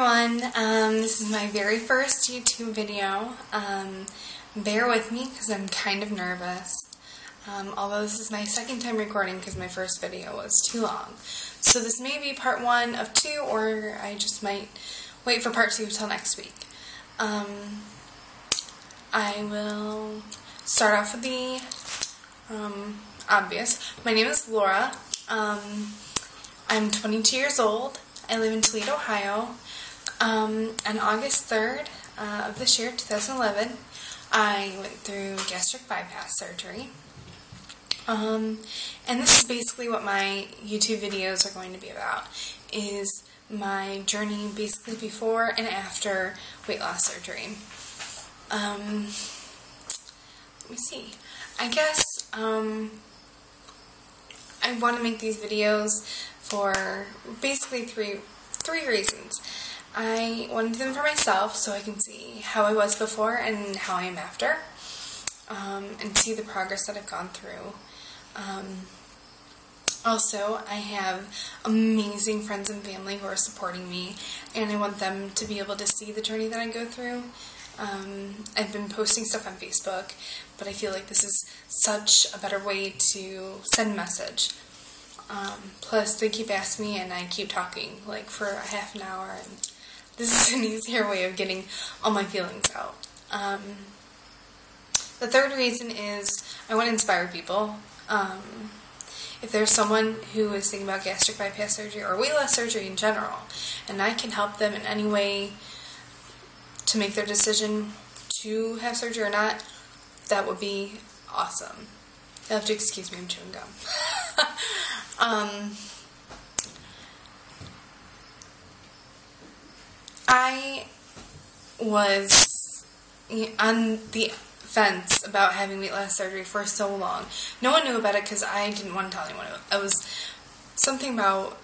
everyone, this is my very first YouTube video. Bear with me because I'm kind of nervous, although this is my second time recording because my first video was too long. So this may be part 1 of 2, or I just might wait for part 2 until next week. I will start off with the obvious. My name is Laura. I'm 22 years old. I live in Toledo, Ohio. On August 3rd of this year, 2011, I went through gastric bypass surgery. And this is basically what my YouTube videos are going to be about, is my journey basically before and after weight loss surgery. Let me see. I guess I want to make these videos for basically three reasons. I wanted them for myself so I can see how I was before and how I am after, and see the progress that I've gone through. Also, I have amazing friends and family who are supporting me, and I want them to be able to see the journey that I go through. I've been posting stuff on Facebook, but I feel like this is such a better way to send a message. Plus, they keep asking me, and I keep talking, like, for a half an hour, and this is an easier way of getting all my feelings out. The third reason is I want to inspire people. If there's someone who is thinking about gastric bypass surgery or weight loss surgery in general, and I can help them in any way to make their decision to have surgery or not, that would be awesome. You'll have to excuse me, I'm chewing gum. I was on the fence about having weight loss surgery for so long. No one knew about it because I didn't want to tell anyone. It was something about,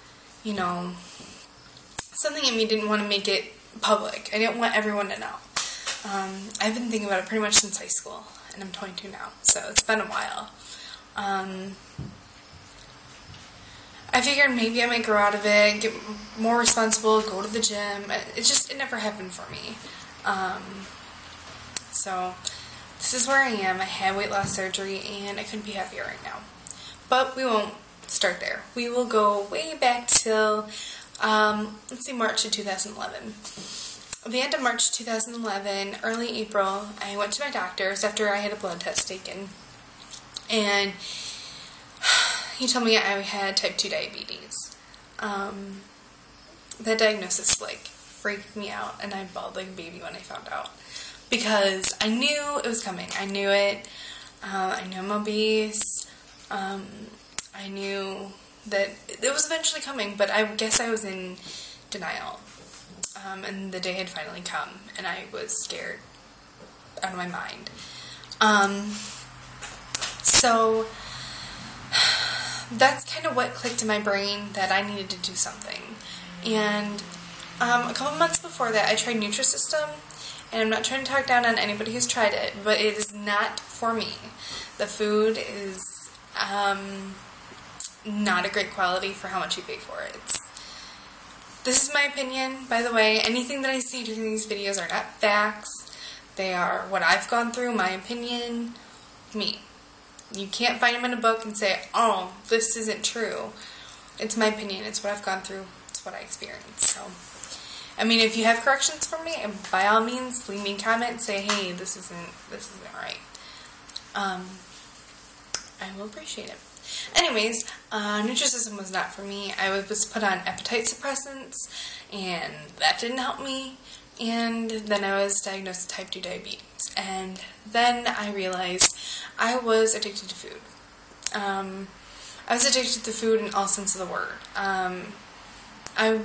something in me didn't want to make it public. I didn't want everyone to know. I've been thinking about it pretty much since high school, and I'm 22 now, so it's been a while. I figured maybe I might grow out of it, get more responsible, go to the gym. It never happened for me. So this is where I am. I had weight loss surgery, and I couldn't be happier right now. But we won't start there. We will go way back till, let's see, March of 2011. At the end of March 2011, early April, I went to my doctor's after I had a blood test taken, and he told me I had type 2 diabetes. That diagnosis, freaked me out, and I bawled like a baby when I found out. Because I knew it was coming. I knew it. I knew I'm obese. I knew that it was eventually coming, but I guess I was in denial. And the day had finally come, and I was scared out of my mind. So that's kind of what clicked in my brain, that I needed to do something. And a couple months before that, I tried Nutrisystem, and I'm not trying to talk down on anybody who's tried it, but it is not for me. The food is not a great quality for how much you pay for it. This is my opinion, by the way. Anything that I say during these videos are not facts. They are what I've gone through, my opinion, me. You can't find them in a book and say, oh, this isn't true. It's my opinion. It's what I've gone through. It's what I experienced. So, I mean, if you have corrections for me, by all means, leave me a comment and say, hey, this isn't right. I will appreciate it. Anyways, Nutrisystem was not for me. I was put on appetite suppressants, and that didn't help me. And then I was diagnosed with type 2 diabetes. And then I realized I was addicted to food. I was addicted to food in all sense of the word. I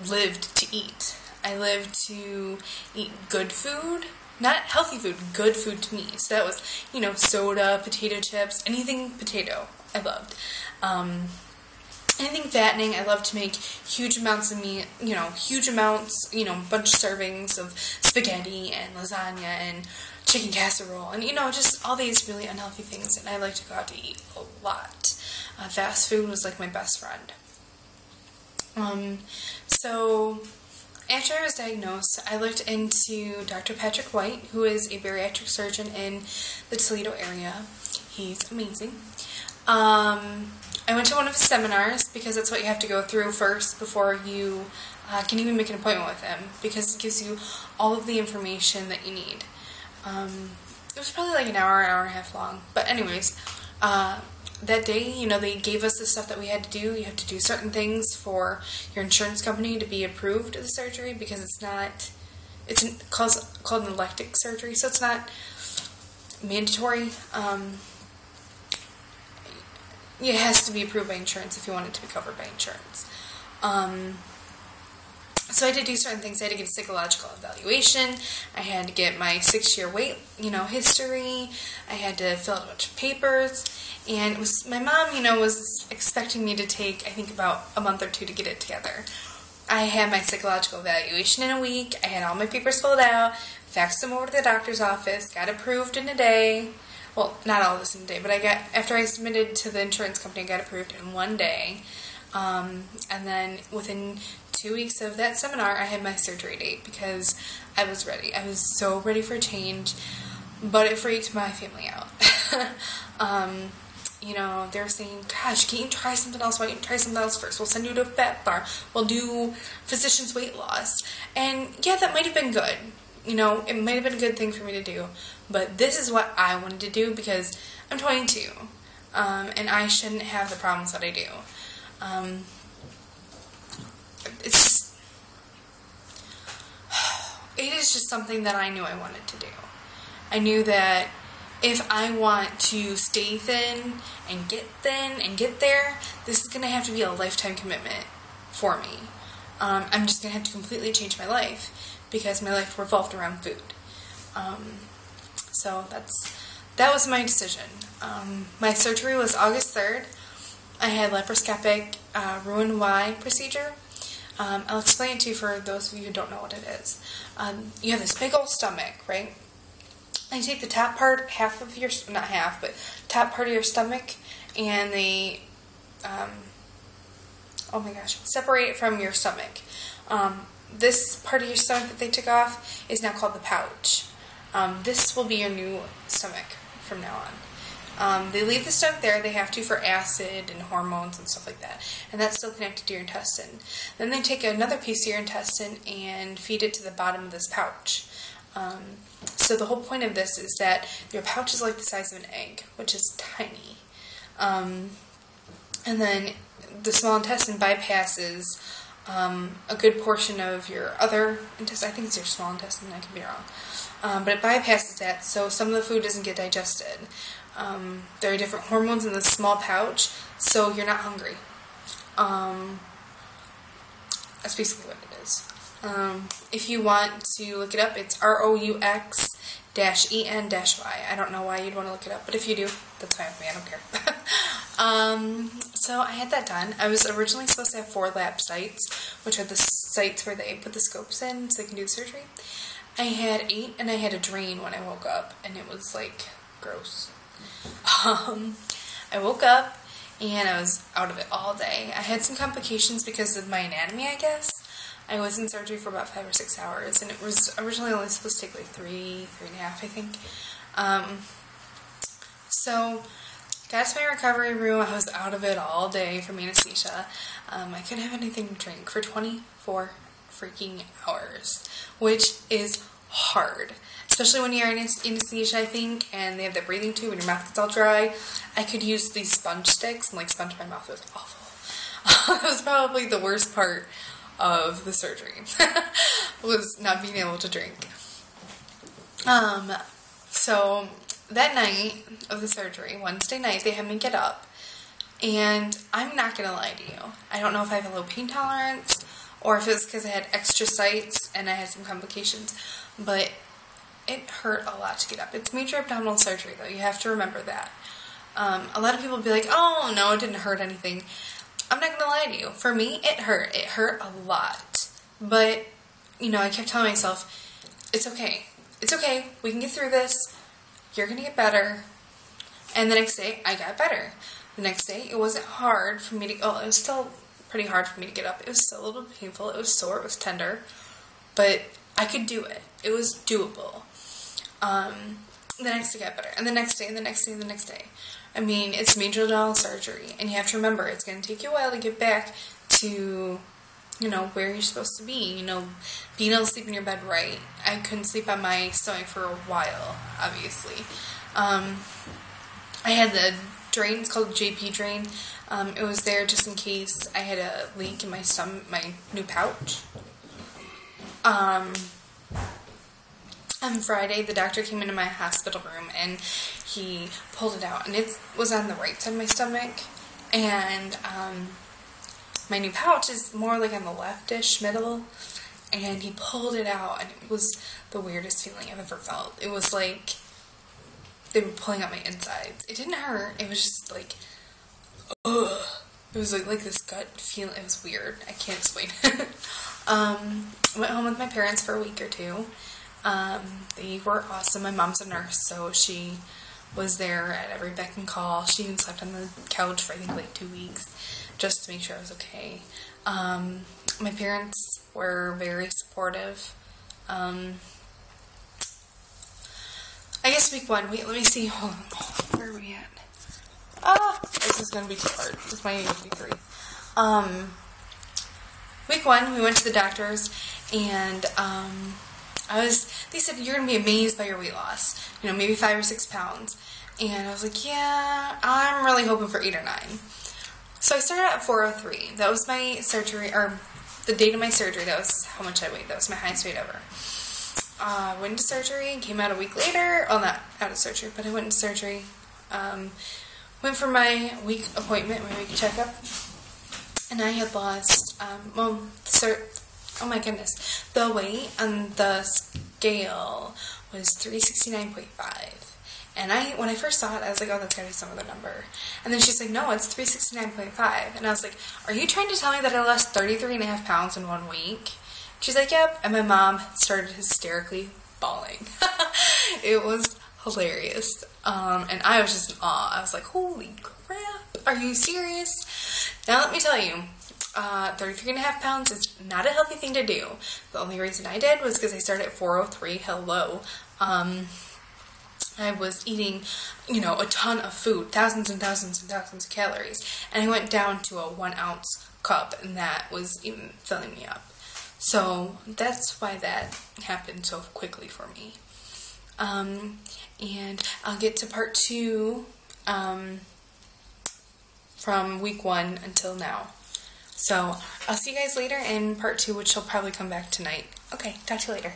lived to eat. I lived to eat good food. Not healthy food, good food to me. So that was, soda, potato chips, anything potato I loved. Anything fattening, I love to make huge amounts of meat, huge amounts, a bunch of servings of spaghetti and lasagna and chicken casserole and, just all these really unhealthy things, and I like to go out to eat a lot. Fast food was like my best friend. So after I was diagnosed, I looked into Dr. Patrick White, who is a bariatric surgeon in the Toledo area. He's amazing. I went to one of his seminars because that's what you have to go through first before you can even make an appointment with him, because it gives you all of the information that you need. It was probably like an hour and a half long. But anyways, that day, you know, they gave us the stuff that we had to do. You have to do certain things for your insurance company to be approved of the surgery, because it's called an elective surgery, so it's not mandatory. It has to be approved by insurance if you want it to be covered by insurance. So I had to do certain things. I had to get a psychological evaluation. I had to get my 6-year weight, history. I had to fill out a bunch of papers. And it was, my mom, was expecting me to take, I think, about a month or two to get it together. I had my psychological evaluation in a week. I had all my papers filled out, faxed them over to the doctor's office, got approved in a day. Well, not all of this in a day, but after I submitted to the insurance company, I got approved in one day. And then within 2 weeks of that seminar, I had my surgery date because I was ready. I was so ready for a change, but it freaked my family out. They were saying, gosh, can't you try something else? Why don't you try something else first? We'll send you to a fat bar. We'll do physician's weight loss. And yeah, that might have been good. It might have been a good thing for me to do. But this is what I wanted to do because I'm 22. And I shouldn't have the problems that I do. It is just something that I knew I wanted to do. I knew that if I want to stay thin and get there, this is going to have to be a lifetime commitment for me. I'm just going to have to completely change my life because my life revolved around food. So that was my decision. My surgery was August 3rd. I had laparoscopic roux-en-y procedure. I'll explain it to you for those of you who don't know what it is. You have this big old stomach, right? And you take the top part, top part of your stomach, and they, separate it from your stomach. This part of your stomach that they took off is now called the pouch. This will be your new stomach from now on. They leave the stomach there. They have to for acid and hormones and stuff like that. And that's still connected to your intestine. Then they take another piece of your intestine and feed it to the bottom of this pouch. So the whole point of this is that your pouch is like the size of an egg, which is tiny. And then the small intestine bypasses a good portion of your other intestine. I think it's your small intestine, I could be wrong. But it bypasses that, so some of the food doesn't get digested. There are different hormones in the small pouch, so you're not hungry. That's basically what it is. If you want to look it up, it's ROUX-EN-Y. I don't know why you'd want to look it up, but if you do, that's fine with me. I don't care. So I had that done. I was originally supposed to have 4 lap sites, which are the sites where they put the scopes in so they can do the surgery. I had 8, and I had a drain when I woke up, and it was like gross. I woke up and I was out of it all day. I had some complications because of my anatomy, I guess. I was in surgery for about 5 or 6 hours, and it was originally only supposed to take like 3.5, I think. So, got to my recovery room. I was out of it all day from anesthesia. I couldn't have anything to drink for 24 freaking hours, which is hard. Especially when you're in anesthesia, I think, and they have the breathing tube and your mouth gets all dry. I could use these sponge sticks and sponge my mouth. It was awful. That was probably the worst part of the surgery, was not being able to drink. So that night of the surgery, Wednesday night, they had me get up, and I'm not going to lie to you. I don't know if I have a low pain tolerance, or if it was because I had extra sites and I had some complications, but it hurt a lot to get up. It's major abdominal surgery, though. You have to remember that. A lot of people will be like, oh, no, it didn't hurt anything. I'm not going to lie to you. For me, it hurt. It hurt a lot. But, I kept telling myself, it's okay. It's okay. We can get through this. You're going to get better. And the next day, I got better. The next day, it wasn't hard for me to, it was still pretty hard for me to get up. It was still a little painful. It was sore. It was tender. but I could do it. It was doable. The next day got better, and the next day, and the next day, and the next day. I mean, it's major dental surgery, and you have to remember, it's going to take you a while to get back to, you know, where you're supposed to be, you know, being able to sleep in your bed right. I couldn't sleep on my stomach for a while, obviously. I had the drain, it's called the JP drain. It was there just in case I had a leak in my stomach, my new pouch. On Friday, the doctor came into my hospital room, and he pulled it out, and it was on the right side of my stomach, and my new pouch is more like on the leftish middle, and he pulled it out, and it was the weirdest feeling I've ever felt. It was like they were pulling out my insides. It didn't hurt, it was just like, ugh. It was like this gut feeling. It was weird. I can't explain it. I went home with my parents for a week or two. They were awesome. My mom's a nurse, so she was there at every beck and call. She even slept on the couch for I think like 2 weeks just to make sure I was okay. My parents were very supportive. I guess week 1, wait, let me see, hold on, where are we at? This is going to be too hard. This might even be 3. Week 1, we went to the doctors, and they said, you're going to be amazed by your weight loss. You know, maybe 5 or 6 pounds. And I was like, yeah, I'm really hoping for 8 or 9. So I started at 403. That was my surgery, or the date of my surgery. That was how much I weighed. That was my highest weight ever. Went into surgery, came out a week later. Well, not out of surgery, but I went into surgery. Went for my week appointment, my week checkup. And I had lost, oh my goodness, the weight on the scale was 369.5. And when I first saw it, I was like, oh, that's gotta be some other number. And then she's like, no, it's 369.5. And I was like, are you trying to tell me that I lost 33.5 pounds in 1 week? She's like, yep. And my mom started hysterically bawling. It was hilarious. And I was just in awe. I was like, holy crap, are you serious? Now let me tell you, 33.5 pounds is not a healthy thing to do. The only reason I did was because I started at 403. Hello. I was eating, you know, a ton of food, thousands and thousands and thousands of calories, and I went down to a 1 ounce cup, and that was even filling me up. So that's why that happened so quickly for me. And I'll get to part 2 from week 1 until now. So I'll see you guys later in part 2, which will probably come back tonight. Okay, talk to you later.